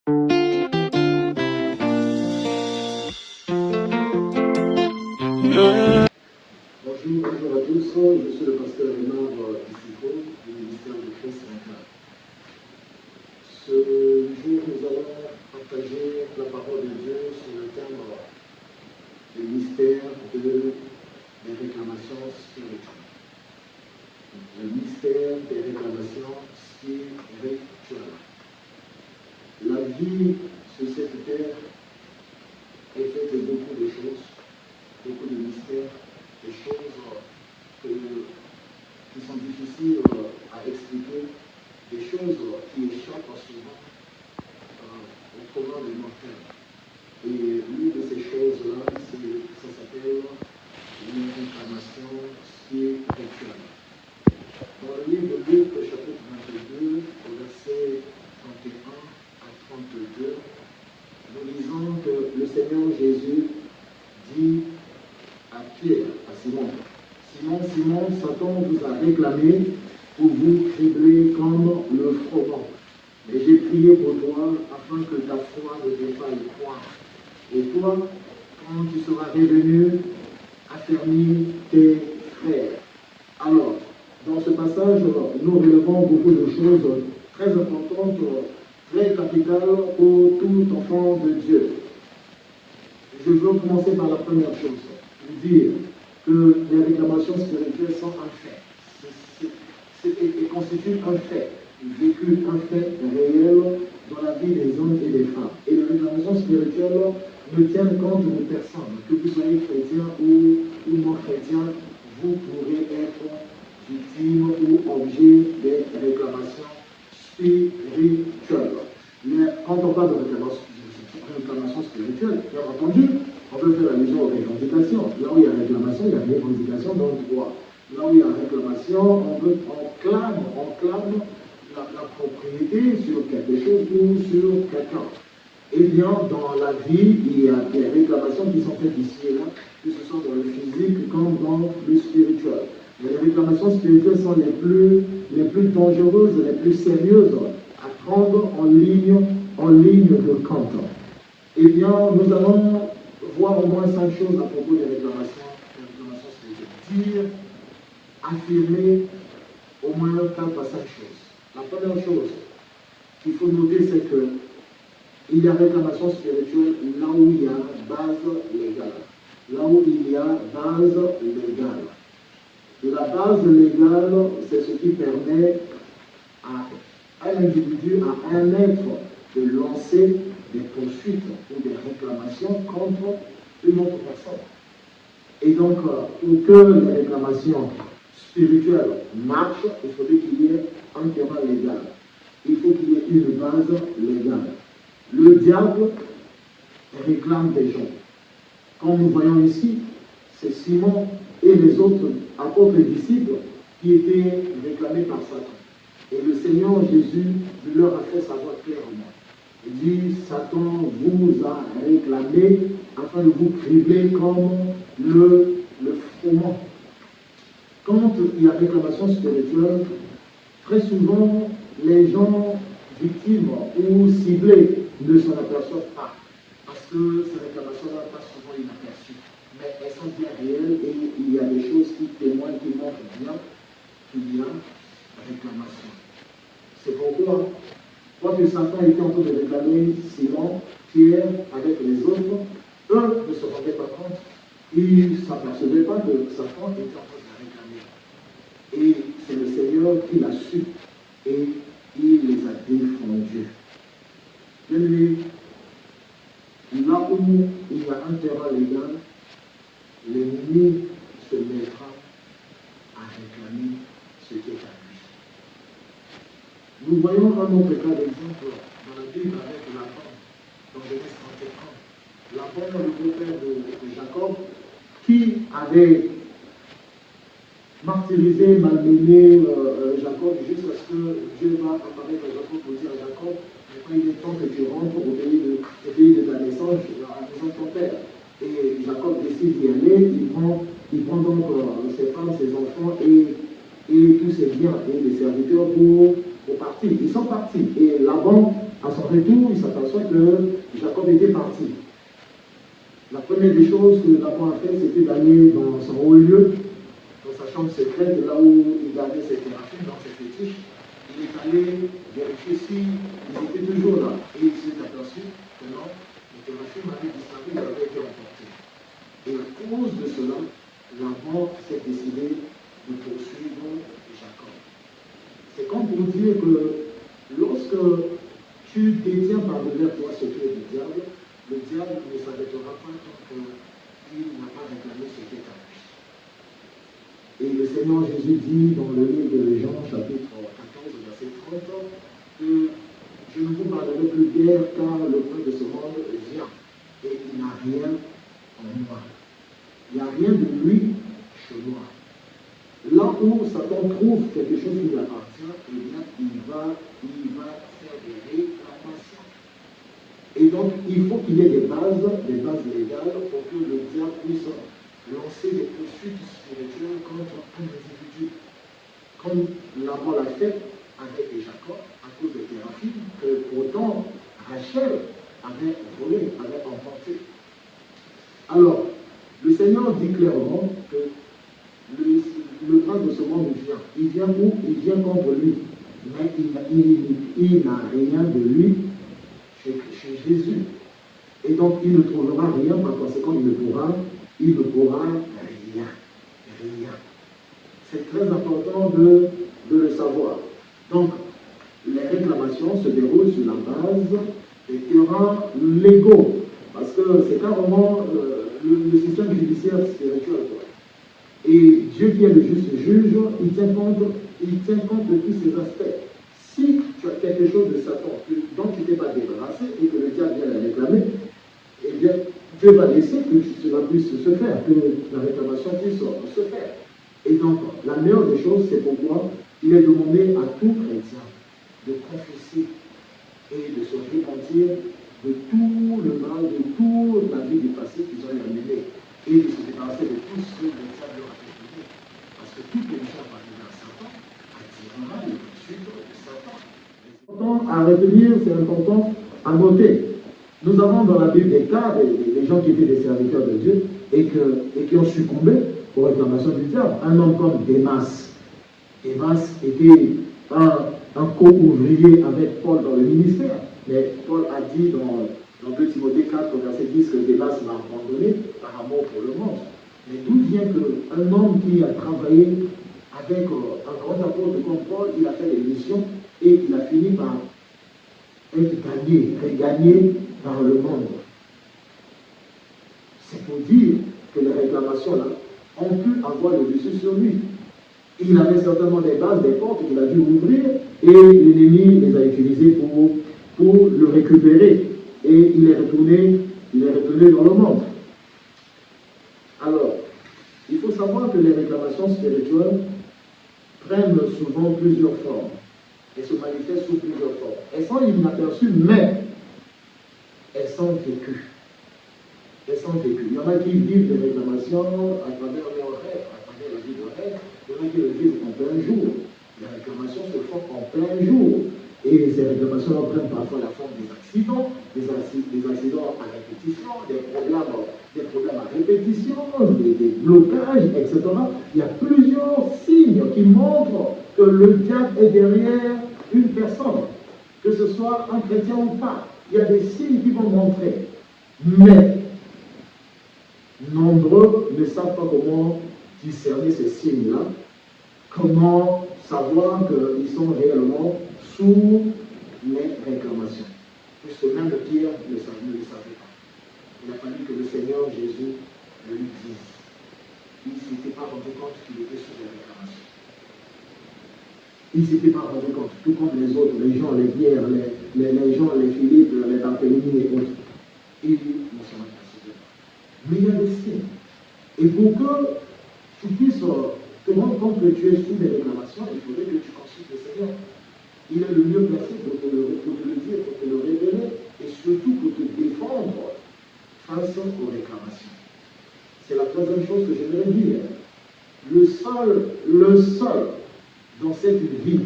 Bonjour à tous, je suis le pasteur Léonard Issico du ministère de Christ Incarné. Ce jour, nous allons partager la parole de Dieu sur le thème des mystères des réclamations spirituelles. Le mystère des réclamations spirituelles. La vie sur cette terre est faite de beaucoup de choses, beaucoup de mystères, des choses qui sont difficiles à expliquer, des choses qui échappent souvent au commun des mortels. Et l'une de ces choses-là, ça s'appelle une réclamation spirituelle. Dans le livre de Luc, chapitre 22, au verset 31 à 32, nous lisons que le Seigneur Jésus dit à Pierre, à Simon, Simon, Simon, Satan vous a réclamé pour vous cribler comme le froment. Mais j'ai prié pour toi afin que ta foi ne défaille point. Et toi, quand tu seras revenu, affermis tes frères. Alors, dans ce passage, nous relevons beaucoup de choses très importantes, très capitales pour tout enfant de Dieu. Je veux commencer par la première chose, dire que les réclamations spirituelles sont un fait. Elles constituent un fait, vécu, un fait réel dans la vie des hommes et des femmes. Et les réclamations spirituelles ne tiennent compte de personne. Que vous soyez chrétien ou non chrétien, vous pourrez être victime ou objet des réclamations spirituelles. Mais quand on parle de réclamation spirituelle, bien entendu, on peut faire allusion aux revendications. Là où il y a réclamation, il y a revendication dans le droit. Là où il y a réclamation, on clame la propriété sur quelque chose ou sur quelqu'un. Eh bien, dans la vie, il y a des réclamations qui sont faites ici et là, que ce soit dans le physique comme dans le spirituel. Mais les réclamations spirituelles sont les plus dangereuses, les plus sérieuses à prendre en ligne de compte. Eh bien, nous allons voir au moins 5 choses à propos des réclamations spirituelles. Dire, affirmer au moins 4 à 5 choses. La première chose qu'il faut noter, c'est que il y a réclamation spirituelle là où il y a base légale. Là où il y a base légale. Et la base légale, c'est ce qui permet à un individu, à un être, de lancer des poursuites ou des réclamations contre une autre personne. Et donc, pour que les réclamations spirituelles marchent, il faudrait qu'il y ait un terrain légal. Il faut qu'il y ait une base légale. Le diable réclame des gens. Comme nous voyons ici, c'est Simon et les autres apôtres et disciples qui étaient réclamés par Satan. Et le Seigneur Jésus leur a fait savoir clairement. Il dit, Satan vous a réclamé afin de vous cribler comme le froment. Quand il y a réclamation spirituelle, très souvent, les gens victimes ou ciblés ne s'en aperçoivent pas. Parce que ces réclamations-là passent souvent inaperçues. Mais elles sont bien réelles et il y a des choses qui témoignent, qui montrent bien qu'il y a réclamation. C'est pourquoi, quand Satan était en train de réclamer Simon, Pierre, avec les autres, eux ne se rendaient pas compte. Ils ne s'apercevaient pas que Satan était en train de réclamer. Et c'est le Seigneur qui l'a su. Et il les a défendus. Bien-aimés, là où il y a un terrain légal, l'ennemi se mettra à réclamer ce qui est à lui. Nous voyons un autre cas d'exemple dans la Bible avec Laban, dans Genèse 31. Laban, le beau-père de Jacob, qui avait martyrisé, malmené Jacob jusqu'à ce que Dieu va apparaître à Jacob pour dire à Jacob, maintenant il est temps que tu rentres au pays de ta naissance, à la maison de ton père. Et Jacob décide d'y aller, il prend donc ses femmes, ses enfants et tous ses biens et les serviteurs pour partir. Ils sont partis. Et Laban À son retour, il s'aperçoit que Jacob était parti. La première des choses que Laban a fait, c'était d'aller dans son haut lieu, dans sa chambre secrète, là où il gardait ses thérapies, dans ses fétiches. Il est allé vérifier s'ils étaient toujours là. Et il s'est aperçu que non, les thérapies avaient disparu, ils avaient été emportés. Et à cause de cela, Laban s'est décidé de poursuivre Jacob. C'est comme pour dire que lorsque tu détiens par-delà toi ce qui est du diable, le diable ne s'arrêtera pas tant qu'il n'a pas réclamé ce qui est à lui. Et le Seigneur Jésus dit dans le livre de Jean, chapitre 14, verset 30, que je ne vous parlerai plus guère car le prince de ce monde vient et il n'a rien en moi. Il n'y a rien de lui chez moi. Là où Satan trouve quelque chose qui lui appartient, eh bien, il va faire des réclamations. Et donc, il faut qu'il y ait des bases légales pour que le diable puisse lancer des poursuites spirituelles contre un individu. Comme Laban l'a fait avec Jacob, à cause de Téraphim, que pourtant Rachel avait volé, avait emporté. Alors, le Seigneur dit clairement que le prince de ce monde vient. Il vient où? Il vient contre lui. Mais il n'a rien de lui chez Jésus. Et donc, il ne trouvera rien, par conséquent, il ne pourra rien. Rien. C'est très important de le savoir. Donc, les réclamations se déroulent sur la base des terrains légaux. Parce que c'est carrément le système judiciaire spirituel. Et Dieu qui est le juste juge, il tient compte de tous ces aspects. Si tu as quelque chose de Satan dont tu ne t'es pas débarrassé et que le diable vient la réclamer, eh bien, Dieu va laisser que cela puisse se faire, que la réclamation puisse se faire. Et donc, la meilleure des choses, c'est pourquoi il est demandé à tout chrétien de confesser et de se repentir de tout le mal, de toute la vie du passé qu'ils ont mené, et de se débarrasser de tout ce que le diable leur a fait donner. Parce que tout péché appartenant à Satan attirera les poursuites de Satan. C'est important à retenir, c'est important à noter. Nous avons dans la Bible des cas des gens qui étaient des serviteurs de Dieu et qui ont succombé aux réclamations du diable. Un homme comme Démas. Démas était un co-ouvrier avec Paul dans le ministère. Mais Paul a dit dans 2 Timothée 4, verset 10, que Démas m'a abandonné par amour pour le monde. Mais d'où vient qu'un homme qui a travaillé avec un grand apôtre comme Paul, il a fait des missions et il a fini par être gagné par le monde. C'est pour dire que les réclamations là ont pu avoir le dessus sur lui. Il avait certainement des bases, des portes qu'il a dû ouvrir et l'ennemi les a utilisées pour le récupérer. Et il est retourné dans le monde. Alors, il faut savoir que les réclamations spirituelles prennent souvent plusieurs formes et se manifestent sous plusieurs formes. Elles sont inaperçues, mais elles sont vécues. Elles sont vécues. Il y en a qui vivent des réclamations à travers leurs rêves, à travers la vie de rêve. Il y en a qui le vivent en plein jour. Les réclamations se font en plein jour. Et ces réclamations prennent parfois la forme des accidents à répétition, des problèmes à répétition, des blocages, etc. Il y a plusieurs signes qui montrent que le diable est derrière une personne, que ce soit un chrétien ou pas. Il y a des signes qui vont montrer. Mais nombreux ne savent pas comment discerner ces signes-là, comment savoir qu'ils sont réellement sous les réclamations. Puisque même Pierre ne le savait pas. Il a fallu que le Seigneur Jésus le lui dise. Il ne s'était pas rendu compte qu'il était sous les réclamations. Il ne s'était pas rendu compte, tout comme les autres, les gens, les Pierre, les gens, les Philippe, les Barthélemy et autres. Ils ne sont pas passés. Mais il y a des signes. Et pour que tu puisses te rendre compte que tu es sous les réclamations, il faudrait que tu consultes le Seigneur. Il est le mieux placé pour te le dire, pour te le révéler, et surtout pour te défendre face aux réclamations. C'est la troisième chose que j'aimerais dire. Le seul dans cette vie,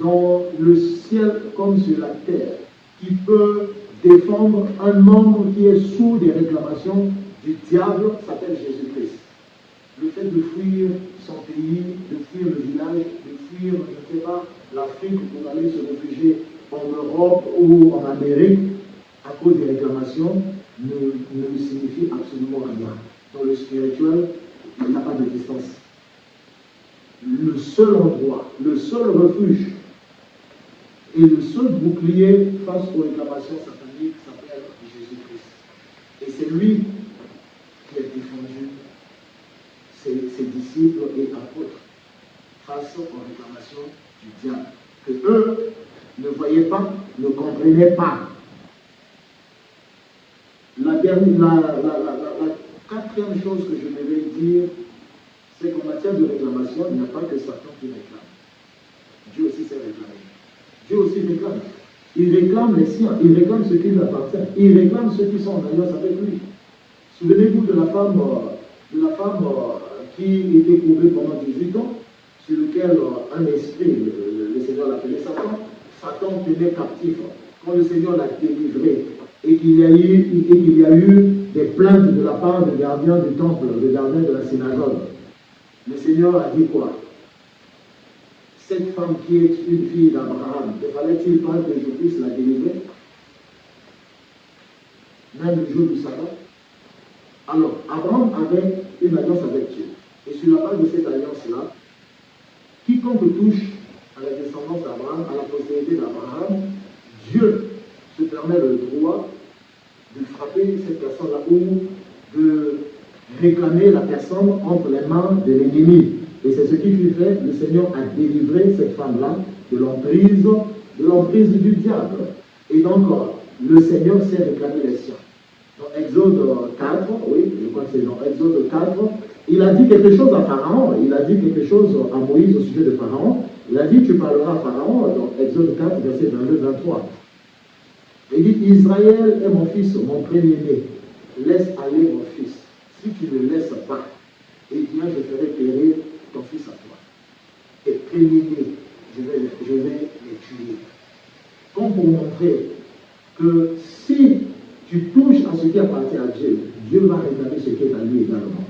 dans le ciel comme sur la terre, qui peut défendre un membre qui est sous des réclamations du diable s'appelle Jésus-Christ. Le fait de fuir son pays, de fuir le village, de fuir, je ne sais pas, l'Afrique pour aller se réfugier en Europe ou en Amérique à cause des réclamations ne signifie absolument rien. Dans le spirituel, il n'y a pas de distance. Le seul endroit, le seul refuge et le seul bouclier face aux réclamations sataniques s'appelle Jésus-Christ. Et c'est lui qui a défendu ses disciples et apôtres face aux réclamations du diable, que eux ne voyaient pas, ne comprenaient pas. La quatrième chose que je devais dire, c'est qu'en matière de réclamation, il n'y a pas que Satan qui réclame. Dieu aussi s'est réclamé. Dieu aussi réclame. Il réclame les siens, il réclame ceux qui lui appartiennent, il réclame ceux qui sont en alliance avec lui. Souvenez-vous de la femme qui était courue pendant 18 ans, sur lequel un esprit, le Seigneur l'appelait Satan, Satan tenait captif. Quand le Seigneur l'a délivré et qu'il y a eu des plaintes de la part des gardiens du temple, des gardiens de la synagogue, le Seigneur a dit quoi? Cette femme qui est une fille d'Abraham, ne fallait-il pas que je puisse la délivrer? Même le jour du sabbat. Alors, Abraham avait une alliance avec Dieu. Et sur la base de cette alliance-là, quiconque touche à la descendance d'Abraham, à la postérité d'Abraham, Dieu se permet le droit de frapper cette personne-là ou de réclamer la personne entre les mains de l'ennemi. Et c'est ce qui fut fait. Le Seigneur a délivré cette femme-là de l'emprise du diable. Et donc, le Seigneur s'est réclamé les siens. Dans Exode 4, oui, je crois que c'est dans Exode 4, il a dit quelque chose à Pharaon, il a dit quelque chose à Moïse au sujet de Pharaon. Il a dit, tu parleras à Pharaon, dans Exode 4, verset 22-23. Il dit, Israël est mon fils, mon premier-né. Laisse aller mon fils. Si tu ne laisses pas, eh bien, je ferai périr ton fils à toi. Et premier-né, je vais les tuer. Comme pour montrer que si tu touches à ce qui appartient à Dieu, Dieu va réclamer ce qui est à lui également.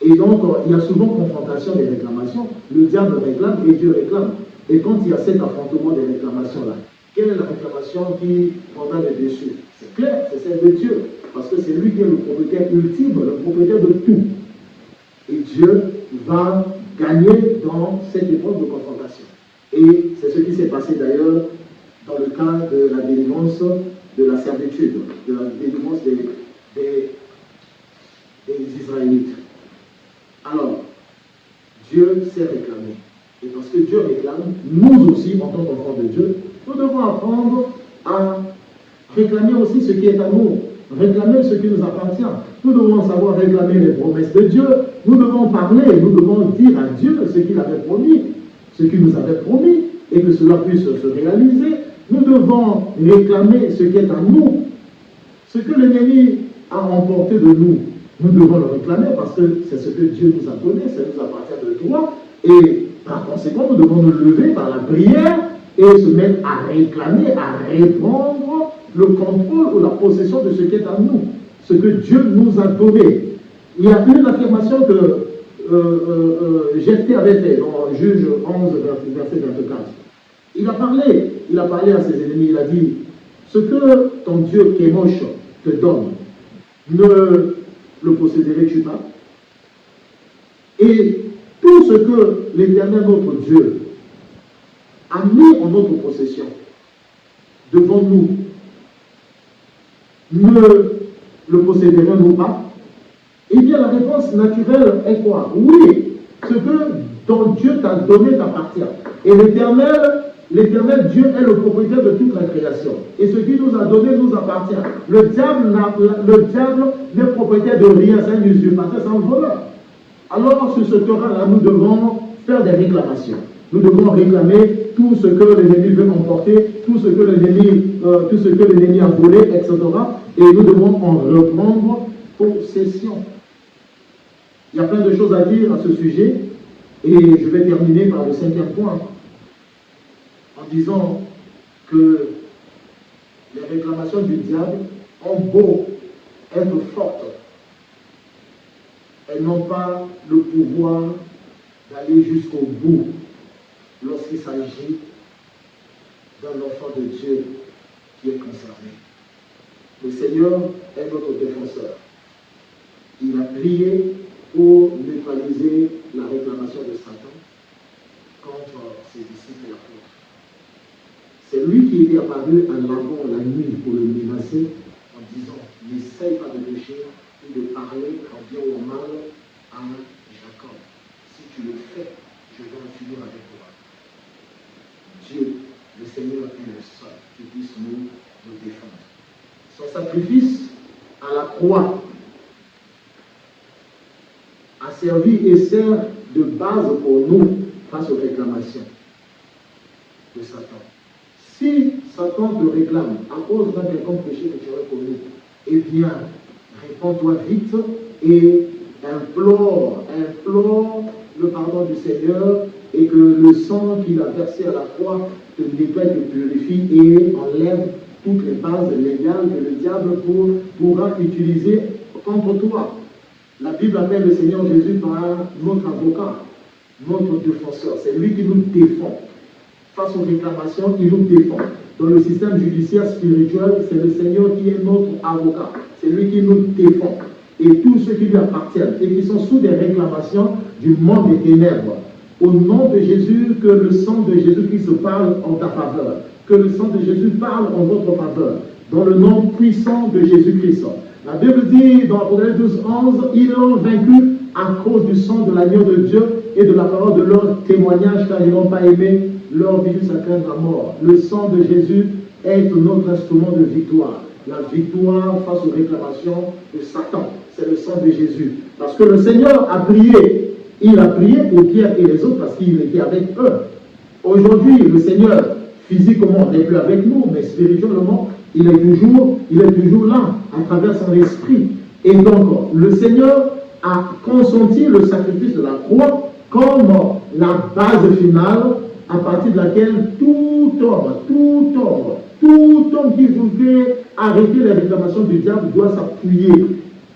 Et donc, il y a souvent confrontation des réclamations. Le diable réclame et Dieu réclame. Et quand il y a cet affrontement des réclamations-là, quelle est la réclamation qui prendra le dessus? C'est clair, c'est celle de Dieu. Parce que c'est lui qui est le propriétaire ultime, le propriétaire de tout. Et Dieu va gagner dans cette épreuve de confrontation. Et c'est ce qui s'est passé d'ailleurs dans le cas de la délivrance de la servitude, de la délivrance des Israélites. Alors, Dieu s'est réclamé. Et parce que Dieu réclame, nous aussi, en tant qu'enfants de Dieu, nous devons apprendre à réclamer aussi ce qui est à nous, réclamer ce qui nous appartient. Nous devons savoir réclamer les promesses de Dieu. Nous devons parler, nous devons dire à Dieu ce qu'il avait promis, ce qu'il nous avait promis, et que cela puisse se réaliser. Nous devons réclamer ce qui est à nous, ce que l'ennemi a emporté de nous. Nous devons le réclamer parce que c'est ce que Dieu nous a donné, ça nous appartient de droit. Et par conséquent, nous devons nous lever par la prière et se mettre à réclamer, à répondre le contrôle ou la possession de ce qui est à nous, ce que Dieu nous a donné. Il y a une affirmation que Jephthé avait fait dans Juge 11, verset 24. Il a parlé à ses ennemis, il a dit, ce que ton Dieu Kémosh te donne, ne le posséderais-tu pas? Et tout ce que l'Éternel notre Dieu a mis en notre possession devant nous, ne le posséderons-nous pas? Eh bien, la réponse naturelle est quoi? Oui, ce que ton Dieu t'a donné t'appartient. Et l'Éternel Dieu est le propriétaire de toute la création. Et ce qu'il nous a donné nous appartient. Le diable n'est propriétaire de rien, c'est un usurpateur, c'est un voleur. Alors, sur ce terrain-là, nous devons faire des réclamations. Nous devons réclamer tout ce que l'ennemi veut emporter, tout ce que l'ennemi a volé, etc. Et nous devons en reprendre possession. Il y a plein de choses à dire à ce sujet. Et je vais terminer par le 5e point. En disant que Les réclamations du diable ont beau être fortes, elles n'ont pas le pouvoir d'aller jusqu'au bout lorsqu'il s'agit d'un enfant de Dieu qui est concerné. Le Seigneur est notre défenseur. Il a prié pour neutraliser la réclamation de Satan contre ses disciples et apôtres. C'est lui qui était apparu à Laban la nuit pour le menacer en disant « N'essaye pas de pécher ou de parler en bien ou en mal à Jacob. Si tu le fais, je vais en finir avec toi. » Dieu, le Seigneur, est le seul qui puisse nous défendre. Son sacrifice à la croix a servi et sert de base pour nous face aux réclamations de Satan. Si Satan te réclame à cause d'un quelconque péché que tu aurais commis, eh bien, réponds-toi vite et implore le pardon du Seigneur et que le sang qu'il a versé à la croix te nettoie, te purifie et enlève toutes les bases légales que le diable pourra utiliser contre toi. La Bible appelle le Seigneur Jésus par notre avocat, notre défenseur. C'est lui qui nous défend. Face aux réclamations, il nous défend. Dans le système judiciaire spirituel, c'est le Seigneur qui est notre avocat. C'est lui qui nous défend. Et tous ceux qui lui appartiennent et qui sont sous des réclamations du monde des ténèbres, au nom de Jésus, que le sang de Jésus-Christ parle en ta faveur. Que le sang de Jésus parle en votre faveur. Dans le nom puissant de Jésus-Christ. La Bible dit dans Apocalypse 12:11, ils l'ont vaincu à cause du sang de l'agneau de Dieu et de la parole de leur témoignage, car ils n'ont pas aimé leur vie à craindre la mort. Le sang de Jésus est notre instrument de victoire. La victoire face aux réclamations de Satan, c'est le sang de Jésus. Parce que le Seigneur a prié. Il a prié pour Pierre et les autres parce qu'il était avec eux. Aujourd'hui, le Seigneur, physiquement, n'est plus avec nous, mais spirituellement, il est toujours là, à travers son esprit. Et donc, le Seigneur a consenti le sacrifice de la croix comme la base finale à partir de laquelle tout homme qui voudrait arrêter les réclamations du diable doit s'appuyer.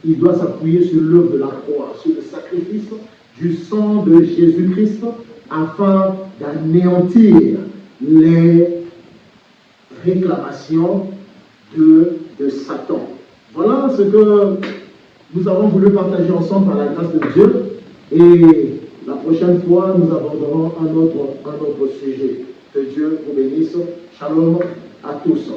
Il doit s'appuyer sur l'œuvre de la croix, sur le sacrifice du sang de Jésus-Christ afin d'anéantir les réclamations de Satan. Voilà ce que nous avons voulu partager ensemble par la grâce de Dieu. Et la prochaine fois, nous aborderons un autre sujet. Que Dieu vous bénisse. Shalom à tous.